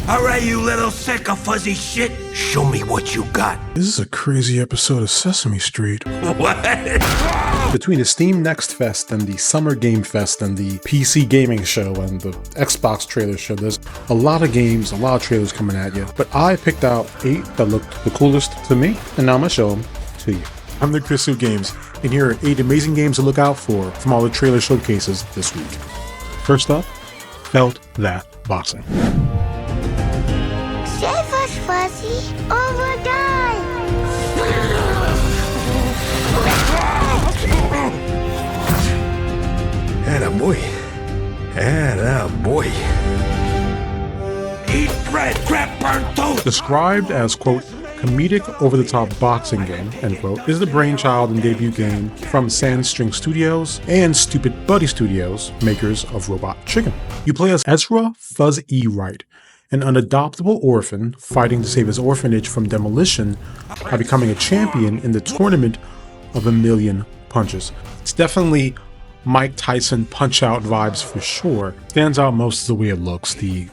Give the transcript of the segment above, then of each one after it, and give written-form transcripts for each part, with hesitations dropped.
Alright, you little sack of fuzzy shit. Show me what you got. This is a crazy episode of Sesame Street. What? Between the Steam Next Fest and the Summer Game Fest and the PC Gaming Show and the Xbox trailer show, there's a lot of games, a lot of trailers coming at you. But I picked out 8 that looked the coolest to me, and now I'm gonna show them to you. I'm TheChrisWhoGames, and here are 8 amazing games to look out for from all the trailer showcases this week. First up, Felt That Boxing. Save us, Fuzzy, or we'll die! Attaboy. Attaboy. Eat bread, crap, burnt toast! Described as, quote, comedic over-the-top boxing game, end quote, is the brainchild and debut game from Sandstring Studios and Stupid Buddy Studios, makers of Robot Chicken. You play as Ezra Fuzz E. Wright, an unadoptable orphan fighting to save his orphanage from demolition by becoming a champion in the tournament of a million punches. It's definitely Mike Tyson Punch-Out vibes for sure. Stands out most is the way it looks, the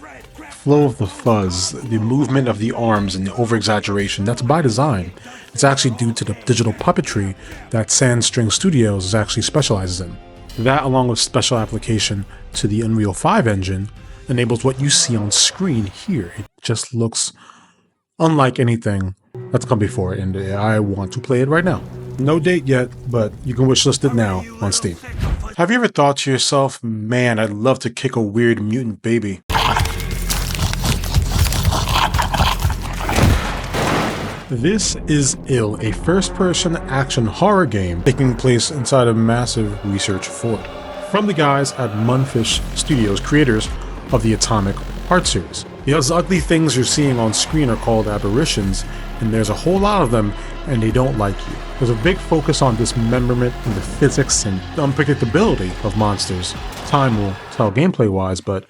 flow of the fuzz, the movement of the arms, and the over-exaggeration. That's by design. It's actually due to the digital puppetry that Sandstring Studios actually specializes in. That, along with special application to the Unreal 5 engine, enables what you see on screen here. It just looks unlike anything that's come before, and I want to play it right now. No date yet, but you can wishlist it now on Steam. Have you ever thought to yourself, man, I'd love to kick a weird mutant baby? This is Ill, a first-person action horror game taking place inside a massive research fort. From the guys at Munfish Studios, creators of the Atomic Heart series. Those ugly things you're seeing on screen are called aberrations, and there's a whole lot of them, and they don't like you. There's a big focus on dismemberment and the physics and unpredictability of monsters. Time will tell gameplay-wise, but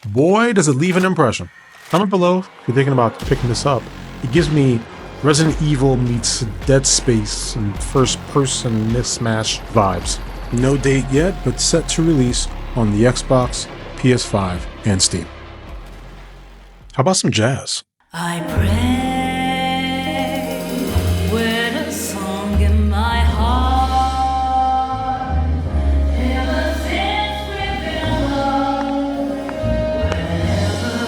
boy does it leave an impression. Comment below if you're thinking about picking this up. It gives me Resident Evil meets Dead Space and first-person mismatch vibes. No date yet, but set to release on the Xbox, PS5, and Steam. How about some jazz? I pray with a song in my heart, ever since we've been alone. Whenever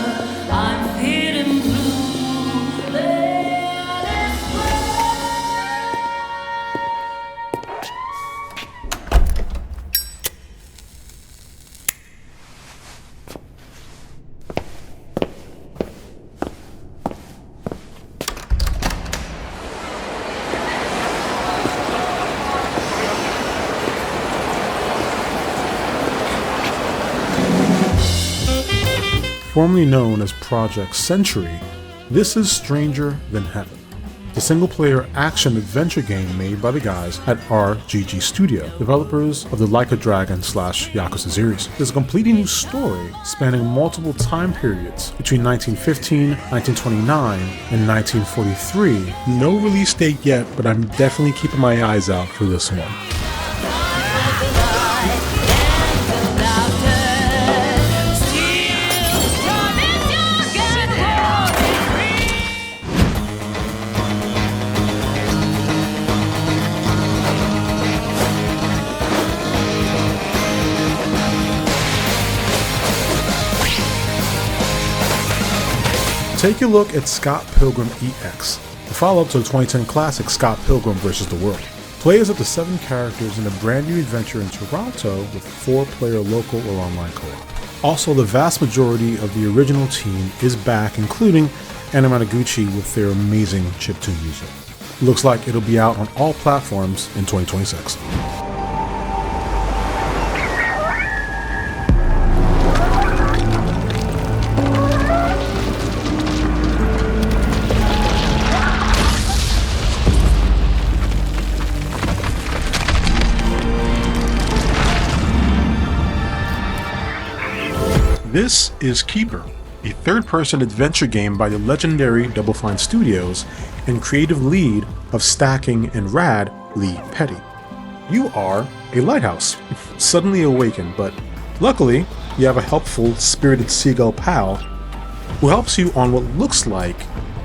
I'm feeling blue, let it Formerly known as Project Century, this is Stranger Than Heaven, the single-player action-adventure game made by the guys at RGG Studio, developers of the Like a Dragon / Yakuza series. There's a completely new story spanning multiple time periods between 1915, 1929, and 1943. No release date yet, but I'm definitely keeping my eyes out for this one. Take a look at Scott Pilgrim EX, the follow-up to the 2010 classic Scott Pilgrim vs. the World. Play as up to 7 characters in a brand new adventure in Toronto with 4-player local or online co-op. Also, the vast majority of the original team is back, including Anamanaguchi with their amazing chiptune music. Looks like it'll be out on all platforms in 2026. This is Keeper, a third-person adventure game by the legendary Double Fine Studios and creative lead of Stacking and Rad, Lee Petty. You are a lighthouse, suddenly awakened, but luckily you have a helpful, spirited seagull pal who helps you on what looks like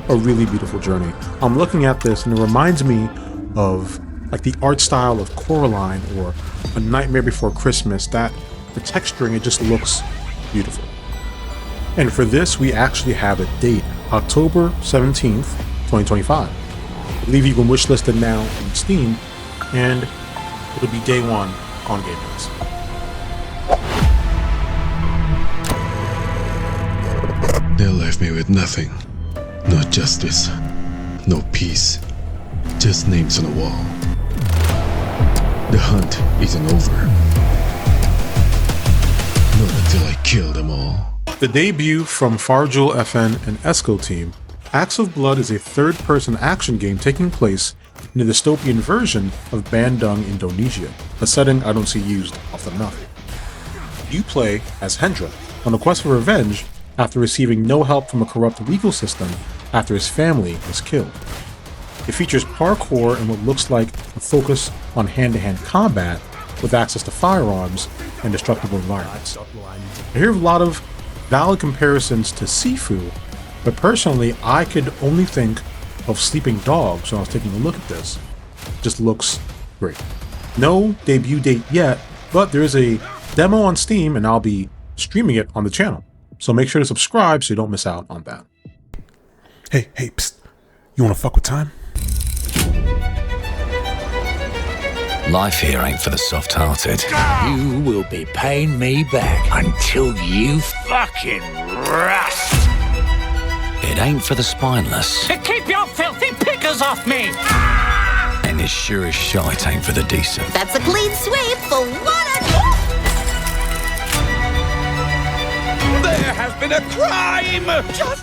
a really beautiful journey. I'm looking at this and it reminds me of like the art style of Coraline or A Nightmare Before Christmas. That the texturing, it just looks beautiful. And for this, we actually have a date, October 17th, 2025. I believe you can wishlist it now on Steam, and it'll be day one on Game Pass. They left me with nothing. No justice, no peace, just names on the wall. The hunt isn't over. Not until I kill them all. The debut from Farjul FN and Esco team, Acts of Blood is a third-person action game taking place in the dystopian version of Bandung, Indonesia, a setting I don't see used often enough. You play as Hendra, on a quest for revenge after receiving no help from a corrupt legal system after his family was killed. It features parkour and what looks like a focus on hand-to-hand combat with access to firearms and destructible environments. I hear a lot of valid comparisons to Sifu, but personally I could only think of Sleeping Dogs when I was taking a look at this. It just looks great. No debut date yet, but there is a demo on Steam and I'll be streaming it on the channel. So make sure to subscribe so you don't miss out on that. Hey, psst. You wanna fuck with time? Life here ain't for the soft-hearted. You will be paying me back until you fucking rust. It ain't for the spineless. Keep your filthy pickers off me! And it sure as shite ain't for the decent. That's a clean sweep for one of There has been a crime!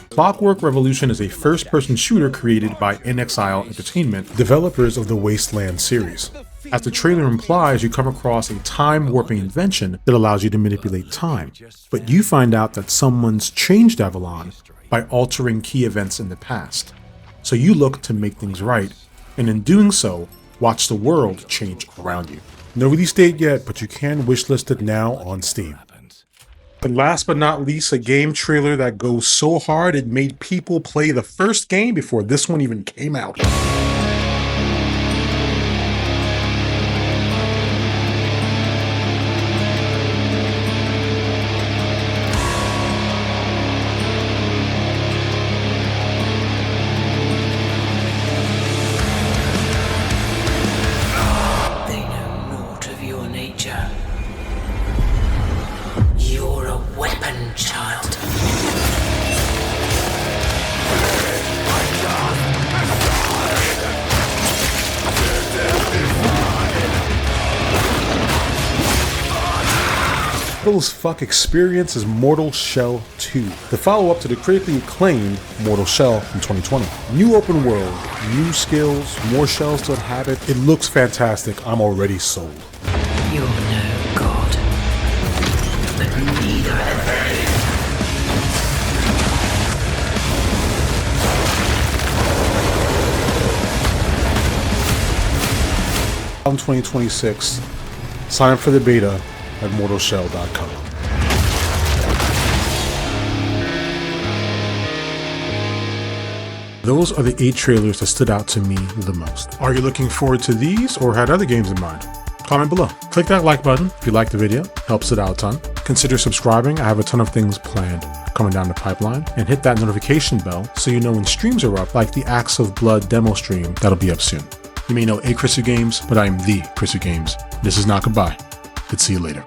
Clockwork Revolution is a first-person shooter created by NXIL Entertainment, developers of the Wasteland series. As the trailer implies, you come across a time-warping invention that allows you to manipulate time, but you find out that someone's changed Avalon by altering key events in the past. So you look to make things right, and in doing so, watch the world change around you. No release date yet, but you can wishlist it now on Steam. And last but not least, a game trailer that goes so hard it made people play the first game before this one even came out. They know naught of your nature. You're a weapon, child. Those fuck experience is Mortal Shell 2, the follow-up to the critically acclaimed Mortal Shell from 2020. New open world, new skills, more shells to inhabit. It looks fantastic. I'm already sold. You're no god. But neither am I. 2026. Sign up for the beta at mortalshell.com. Those are the 8 trailers that stood out to me the most. Are you looking forward to these or had other games in mind? Comment below. Click that like button if you liked the video. Helps it out a ton. Consider subscribing. I have a ton of things planned coming down the pipeline. And hit that notification bell so you know when streams are up, like the Acts of Blood demo stream that'll be up soon. You may know TheChrisWhoGames, but I am TheChrisWhoGames. This is not goodbye. Let's see you later.